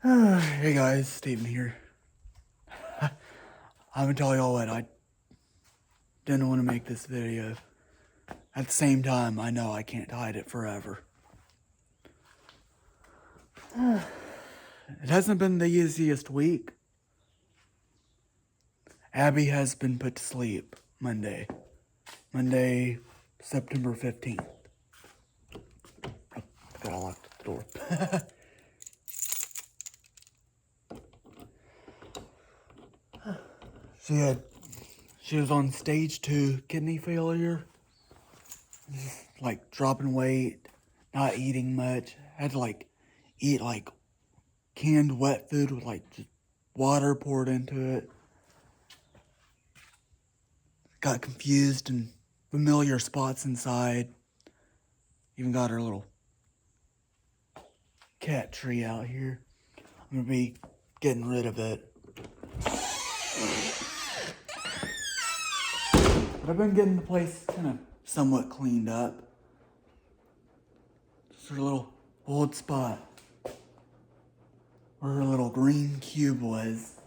Hey guys, Steven here. I'm gonna tell y'all what, I didn't want to make this video. At the same time, I know I can't hide it forever. It hasn't been the easiest week. Abbie has been put to sleep Monday, September 15th. I gotta lock the door. She was on stage 2 kidney failure. Like dropping weight, not eating much. Had to eat canned wet food with just water poured into it. Got confused in familiar spots inside. Even got her little cat tree out here. I'm gonna be getting rid of it. But I've been getting the place kind of somewhat cleaned up. Just her little old spot where her little green cube was.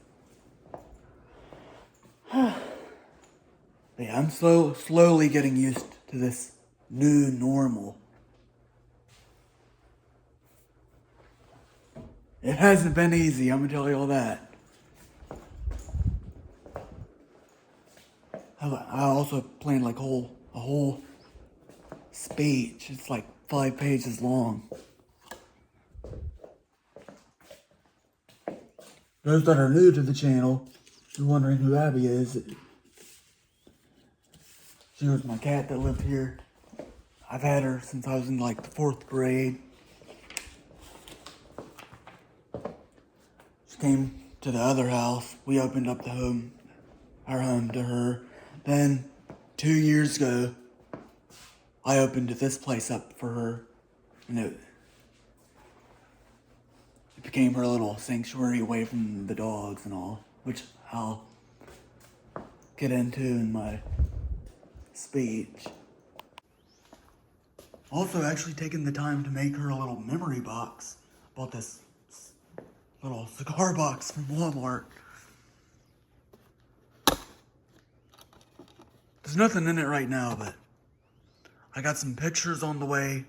Yeah, I'm slowly getting used to this new normal. It hasn't been easy, I'm gonna tell you all that. I also planned a whole speech. It's like 5 pages long. Those that are new to the channel, you're wondering who Abbie is. She was my cat that lived here. I've had her since I was in the 4th grade. She came to the other house. We opened up our home to her. Then 2 years ago, I opened this place up for her, and it became her little sanctuary away from the dogs and all, which I'll get into in my speech. Also, actually taking the time to make her a little memory box. Bought this little cigar box from Walmart. There's nothing in it right now, but I got some pictures on the way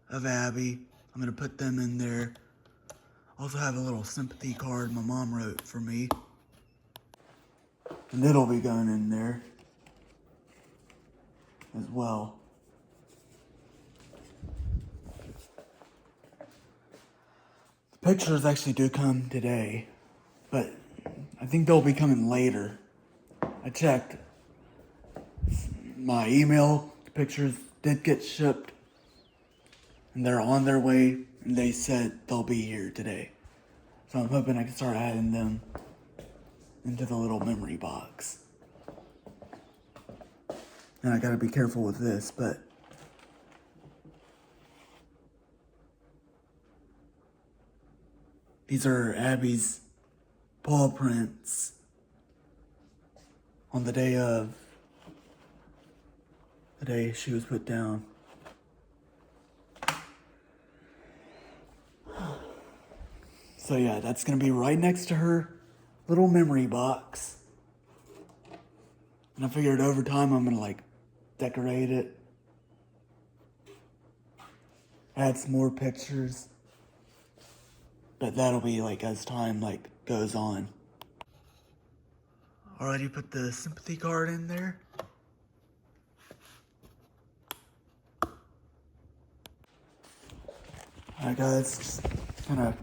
of Abbie. I'm gonna put them in there. Also have a little sympathy card my mom wrote for me. And it'll be going in there as well. The pictures actually do come today, but I think they'll be coming later. I checked. My email pictures did get shipped, and they're on their way, and they said they'll be here today. So I'm hoping I can start adding them into the little memory box. And I gotta be careful with this, but these are Abbie's paw prints on the day she was put down. So yeah, that's gonna be right next to her little memory box. And I figured over time I'm gonna decorate it. Add some more pictures. But that'll be as time goes on. Already put the sympathy card in there. Alright guys, just kind of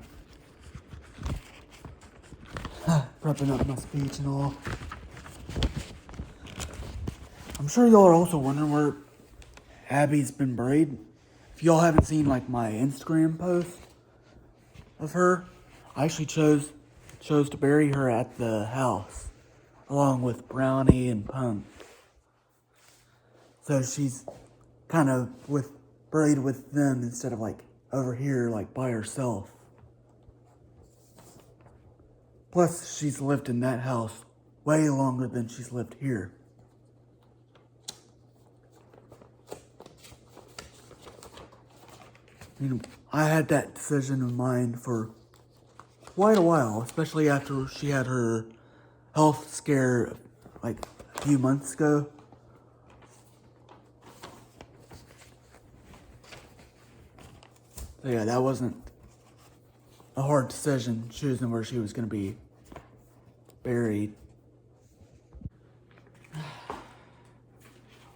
prepping up my speech and all. I'm sure y'all are also wondering where Abbie's been buried. If y'all haven't seen my Instagram post of her, I actually chose to bury her at the house, along with Brownie and Punk. So she's kind of buried with them instead of over here by herself. Plus, she's lived in that house way longer than she's lived here. I had that decision in mind for quite a while, especially after she had her health scare like a few months ago. So yeah, that wasn't a hard decision choosing where she was going to be buried.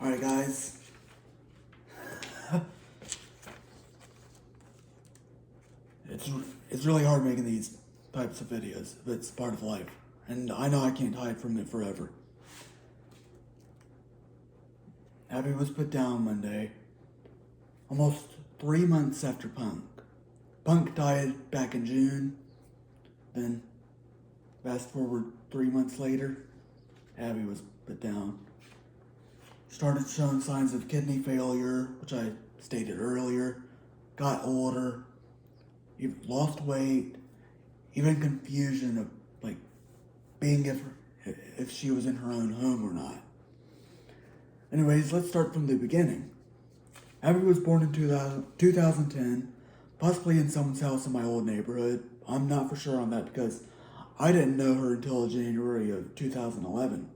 Alright guys. It's really hard making these types of videos, but it's part of life. And I know I can't hide from it forever. Abbie was put down Monday, almost 3 months after Punk. Punk died back in June. Then, fast forward 3 months later, Abbie was put down. Started showing signs of kidney failure, which I stated earlier. Got older. Lost weight. Even confusion of like being if she was in her own home or not. Anyways, let's start from the beginning. Abbie was born in 2010, possibly in someone's house in my old neighborhood. I'm not for sure on that because I didn't know her until January of 2011.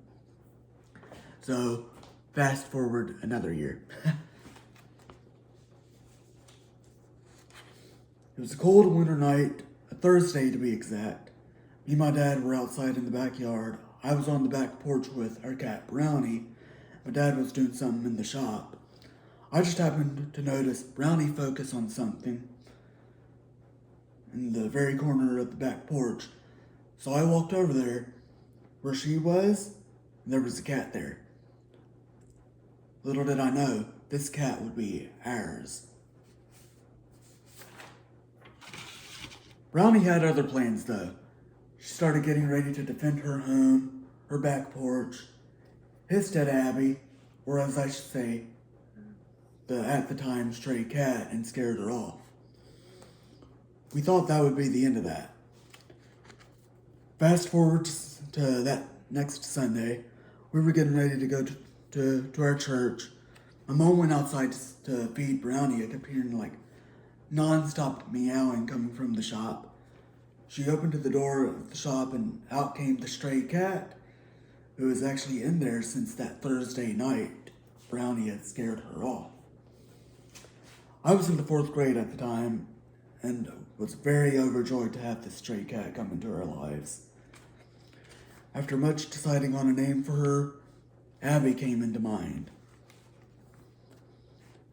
So, fast forward another year. It was a cold winter night, a Thursday to be exact. Me and my dad were outside in the backyard. I was on the back porch with our cat Brownie. My dad was doing something in the shop. I just happened to notice Brownie focus on something in the very corner of the back porch. So I walked over there where she was, and there was a cat there. Little did I know, this cat would be ours. Brownie had other plans though. She started getting ready to defend her home, her back porch, hissed at Abbie, or as I should say, the at the time stray cat, and scared her off. We thought that would be the end of that. Fast forward to that next Sunday, we were getting ready to go to our church. My mom went outside to feed Brownie. I kept hearing like non-stop meowing coming from the shop. She opened the door of the shop and out came the stray cat, who was actually in there since that Thursday night. Brownie had scared her off. I was in the 4th grade at the time and was very overjoyed to have this stray cat come into our lives. After much deciding on a name for her, Abbie came into mind.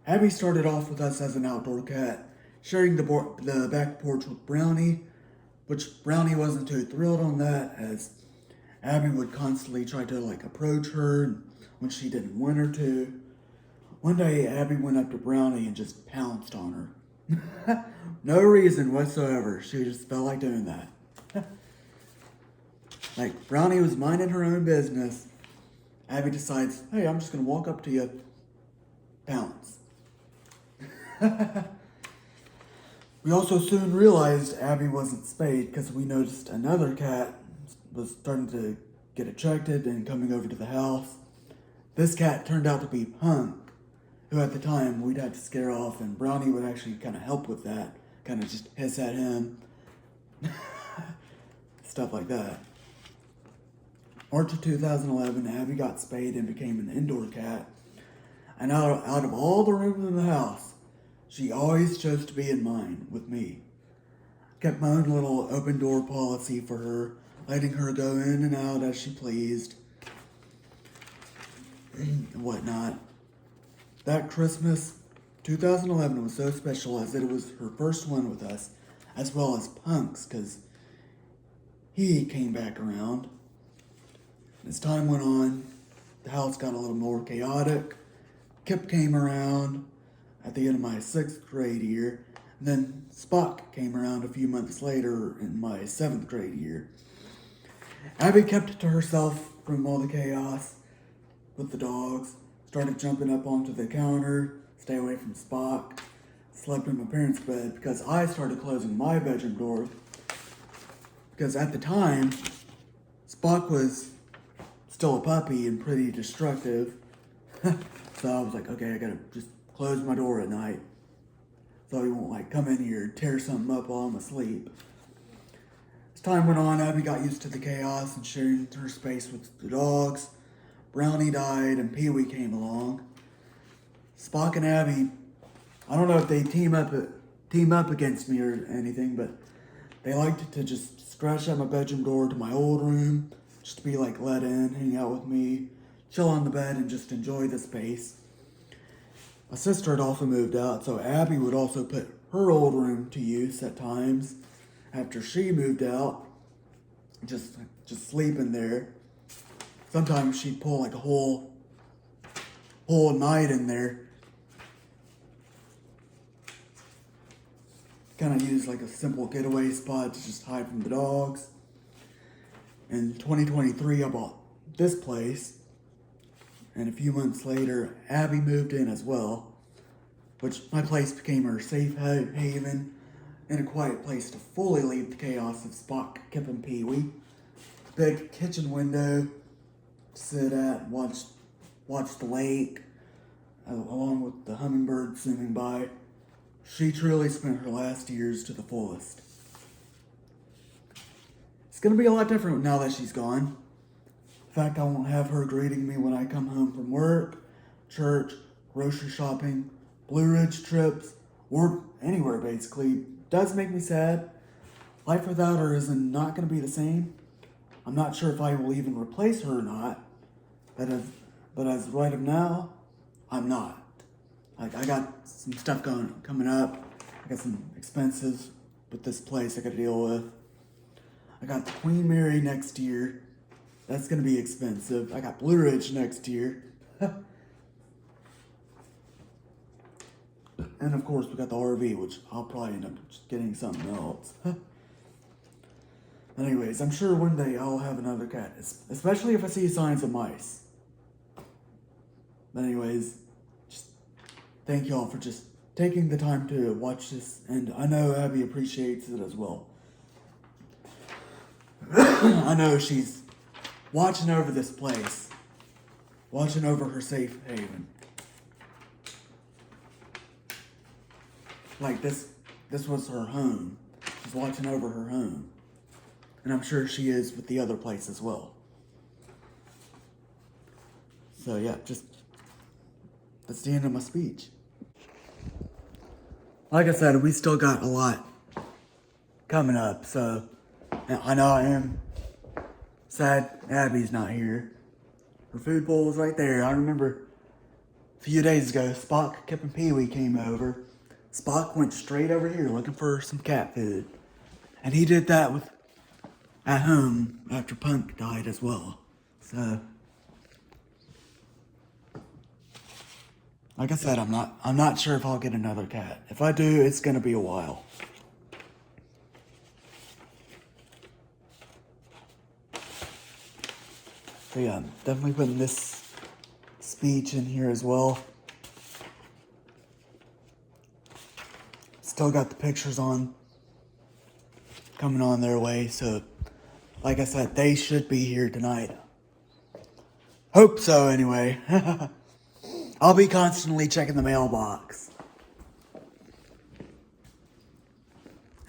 Abbie started off with us as an outdoor cat, sharing the back porch with Brownie, which Brownie wasn't too thrilled on that, as Abbie would constantly try to approach her when she didn't want her to. One day, Abbie went up to Brownie and just pounced on her. No reason whatsoever. She just felt like doing that. Brownie was minding her own business. Abbie decides, hey, I'm just going to walk up to you. Pounce. We also soon realized Abbie wasn't spayed because we noticed another cat was starting to get attracted and coming over to the house. This cat turned out to be Punk, who at the time we'd had to scare off, and Brownie would actually kind of help with that, kind of just hiss at him, stuff like that. March of 2011, Abbie got spayed and became an indoor cat, and out of all the rooms in the house, she always chose to be in mine with me. Kept my own little open door policy for her, letting her go in and out as she pleased, and whatnot. That Christmas, 2011, was so special as it was her first one with us, as well as Punk's, because he came back around. As time went on, the house got a little more chaotic. Kip came around at the end of my 6th grade year, and then Spock came around a few months later in my 7th grade year. Abbie kept to herself from all the chaos with the dogs, started jumping up onto the counter, stay away from Spock, slept in my parents' bed because I started closing my bedroom door. Because at the time, Spock was still a puppy and pretty destructive. So I was like, okay, I gotta just close my door at night so he won't come in here and tear something up while I'm asleep. time went on, Abbie got used to the chaos and sharing her space with the dogs. Brownie died and Pee-wee came along. Spock and Abbie, I don't know if they team up against me or anything, but they liked to just scratch at my bedroom door to my old room, just to be like let in, hang out with me, chill on the bed and just enjoy the space. My sister had also moved out, so Abbie would also put her old room to use at times after she moved out, just sleep in there. Sometimes she'd pull like a whole night in there. Kind of use like a simple getaway spot to just hide from the dogs. In 2023, I bought this place. And a few months later, Abbie moved in as well, which my place became her safe haven and a quiet place to fully leave the chaos of Spock, Kip, and Pee-wee. Big kitchen window to sit at, watch the lake, along with the hummingbirds zooming by. She truly spent her last years to the fullest. It's going to be a lot different now that she's gone. In fact, I won't have her greeting me when I come home from work, church, grocery shopping, Blue Ridge trips, or anywhere basically. It does make me sad. Life without her is not going to be the same. I'm not sure if I will even replace her or not. But as right of now, I'm not. Like, I got some stuff coming up. I got some expenses with this place I got to deal with. I got the Queen Mary next year. That's going to be expensive. I got Blue Ridge next year. And of course, we got the RV, which I'll probably end up just getting something else. Anyways, I'm sure one day I'll have another cat, especially if I see signs of mice. But anyways, just thank y'all for just taking the time to watch this, and I know Abbie appreciates it as well. I know she's watching over this place, watching over her safe haven. Like this was her home. She's watching over her home. And I'm sure she is with the other place as well. So yeah, that's the end of my speech. Like I said, we still got a lot coming up, so I know I am sad Abbie's not here. Her food bowl was right there. I remember a few days ago, Spock, Kip, and Pee-wee came over. Spock went straight over here looking for some cat food. And he did that at home after Punk died as well. So, like I said, I'm not sure if I'll get another cat. If I do, it's gonna be a while. So yeah, I'm definitely putting this speech in here as well. Still got the pictures coming on their way, so like I said, they should be here tonight. Hope so, anyway. I'll be constantly checking the mailbox.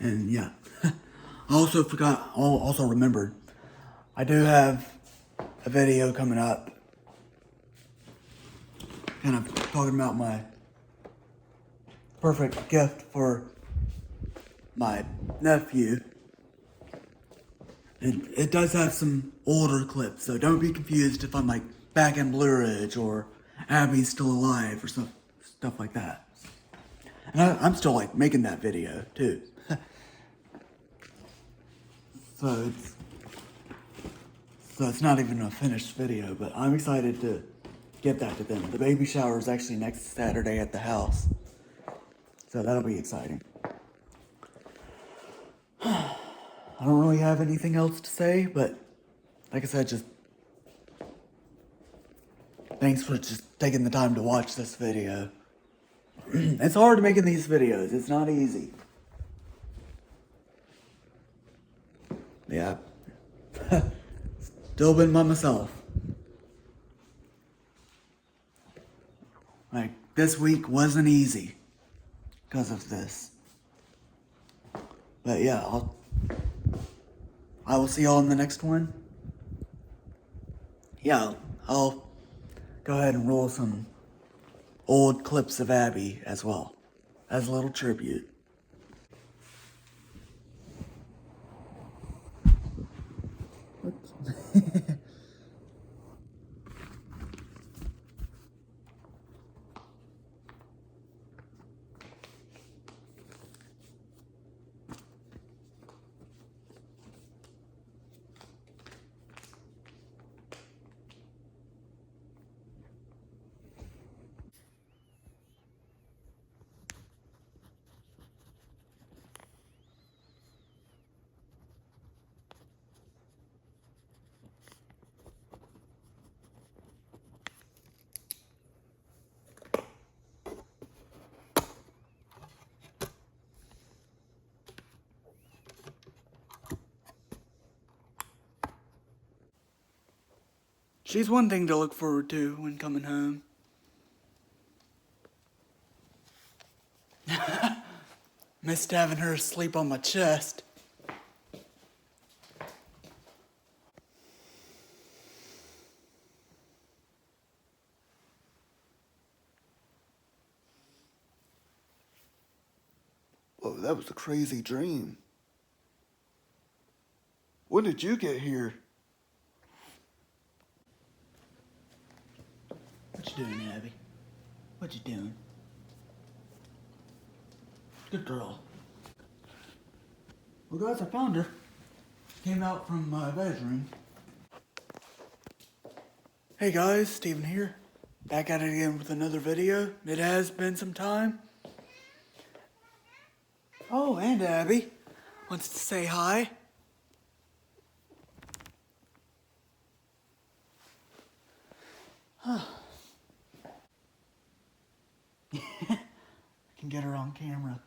And yeah, I also remembered, I do have a video coming up, kind of talking about my perfect gift for my nephew. And it does have some older clips, so don't be confused if I'm like back in Blue Ridge or Abbie's still alive or stuff like that. And I'm still like making that video too. So it's not even a finished video, but I'm excited to get that to them. The baby shower is actually next Saturday at the house, so that'll be exciting. I don't really have anything else to say, but like I said, just thanks for just taking the time to watch this video. It's hard making these videos. It's not easy. Yeah. Still been by myself. Like, this week wasn't easy because of this. But yeah, I will see y'all in the next one. Yeah, I'll go ahead and roll some old clips of Abbie as well, as a little tribute. She's one thing to look forward to when coming home. Missed having her sleep on my chest. Whoa, that was a crazy dream. When did you get here? What you doing, Abbie? What you doing? Good girl. Well, guys, I found her. Came out from my bedroom. Hey guys, Steven here. Back at it again with another video. It has been some time. Oh, and Abbie wants to say hi. I can get her on camera.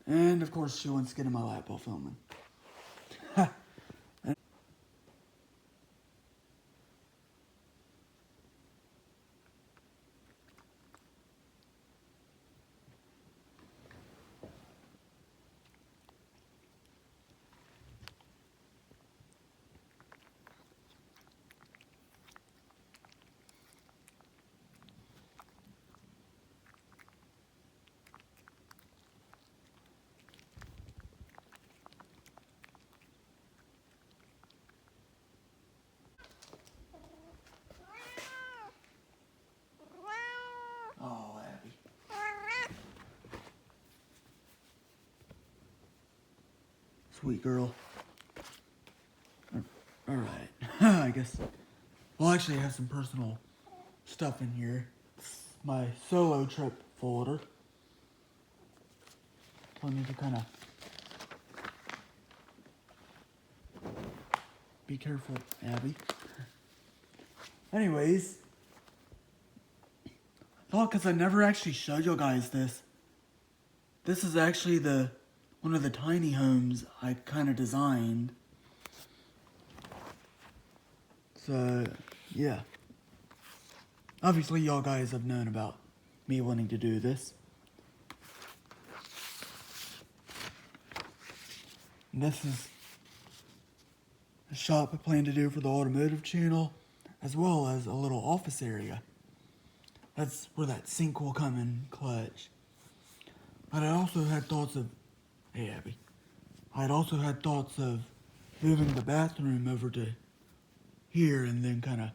And of course she wants to get in my lap while filming. Oh, Abbie. Sweet girl. Alright. I guess we'll actually have some personal stuff in here. It's my solo trip folder. So I need to kind of be careful, Abbie. Anyways, I thought because I never actually showed you guys this. This is actually one of the tiny homes I kind of designed. So, yeah. Obviously, y'all guys have known about me wanting to do this. And this is a shop I plan to do for the automotive channel, as well as a little office area. That's where that sink will come in clutch. But I also had thoughts of, hey Abbie, I had also had thoughts of moving the bathroom over to here and then kind of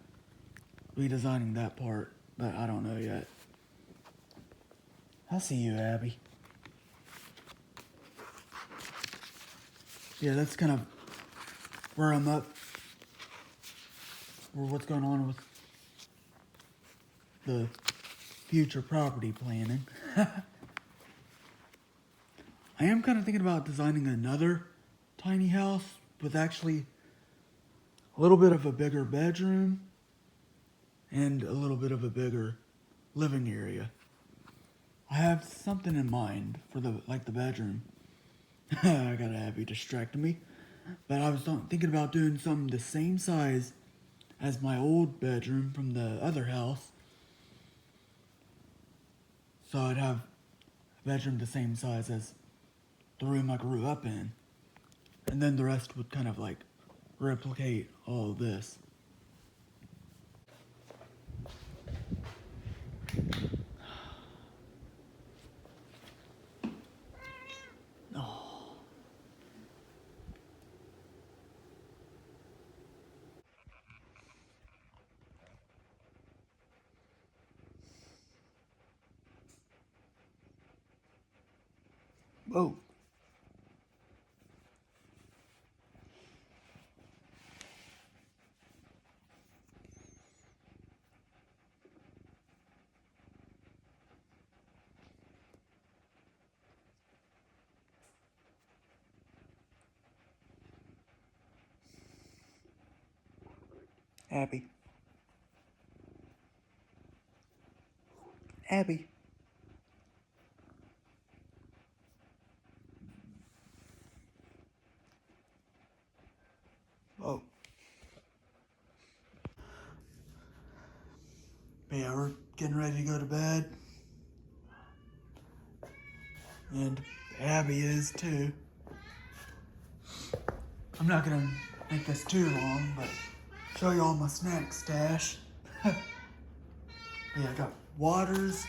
redesigning that part, but I don't know yet. I see you, Abbie. Yeah, that's kind of where I'm up, or what's going on with the future property planning. I am kind of thinking about designing another tiny house with actually a little bit of a bigger bedroom and a little bit of a bigger living area. I have something in mind for the bedroom. I got Abbie distracting me. But I was thinking about doing something the same size as my old bedroom from the other house. So I'd have a bedroom the same size as the room I grew up in. And then the rest would kind of like replicate all of this. Oh. Whoa. Abbie. Abbie. Oh. But yeah, we're getting ready to go to bed. And Abbie is too. I'm not gonna make this too long, but show you all my snack stash. Yeah, I got waters,